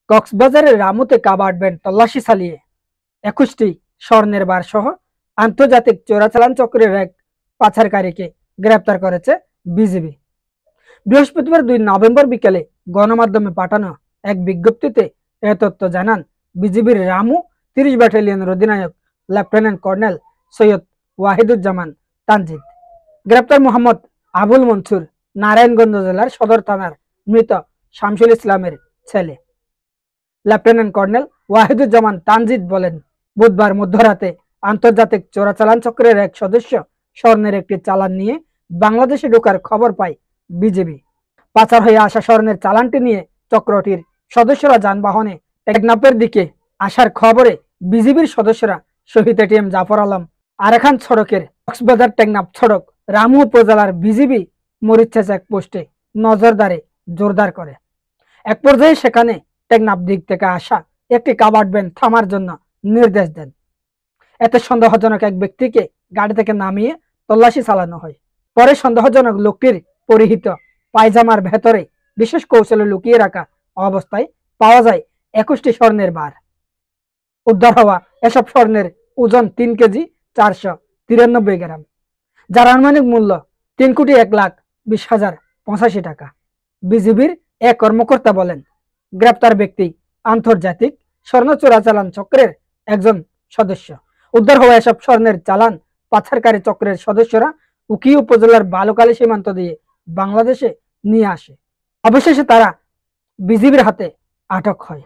কক্সবাজারের রামুতে covered band তল্লাশি চালিয়ে 21টি স্বর্ণের বার সহ আন্তর্জাতিক চোরাচালান চক্রের এক পাচারকারীকে গ্রেপ্তার করেছে বিজিবি। বৃহস্পতিবার 2 নভেম্বর বিকেলে গণমাধ্যমে পাঠানো এক বিজ্ঞপ্তিতে এ তথ্য জানান বিজিবির রামু 30 ব্যাটালিয়নের অধিনায়ক লেফটেন্যান্ট কর্নেল সৈয়দ ওয়াহিদুজ্জামান তানজিদ। গ্রেপ্তার মোহাম্মদ আবুল মনসুর নারায়ণগঞ্জ জেলার সদর থানার মৃত শামসুল ইসলামের ছেলে। লেফটেন্যান্ট কর্নেল ওয়াহিদুজ্জামান তানজিদ বলেন, বুধবার মধ্যরাতে আন্তর্জাতিক চোরাচালান চক্রের এক সদস্য স্বর্ণের একটি চালান নিয়ে বাংলাদেশে ঢোকার খবর পায় বিজিবি। পাচার হয়ে আসা স্বর্ণের চালানটি নিয়ে চক্রটির সদস্যরা যানবাহনে টেকনাফের দিকে আসার খবরে বিজিবির সদস্যরা শহীদ এটিএম জাফর আলম আরাকান সড়কের কক্সবাজার টেকনাফ সড়ক রামু উপজেলার বিজিবি মরিচা চেকপোস্টে নজরদারি জোরদার করে। এক পর্যায়ে সেখানে টেকনাফ দিক থেকে আসা একটি কাভার্ড ভ্যান থামার জন্য নির্দেশ দেন। এতে সন্দেহজনক এক ব্যক্তিকে গাড়ি থেকে নামিয়ে তল্লাশি চালানো হয়। পরে সন্দেহজনক লোকটির পরিহিত পায়জামার ভেতরে বিশেষ কৌশলে লুকিয়ে রাখা অবস্থায় পাওয়া যায় 21টি স্বর্ণের বার। উদ্ধার হওয়া এসব স্বর্ণের ওজন 3 কেজি 493 গ্রাম, যার আনুমানিক মূল্য 3,01,20,085 টাকা। বিজিবির এক কর্মকর্তা বলেন, গ্রেপ্তার ব্যক্তি আন্তর্জাতিক স্বর্ণ চোরাচালান চক্রের একজন সদস্য। উদ্ধার হওয়া এসব স্বর্ণের চালান পাচারকারী চক্রের সদস্যরা উকি উপজেলার বালুকালী সীমান্ত দিয়ে বাংলাদেশে নিয়ে আসে। অবশেষে তারা বিজিবির হাতে আটক হয়।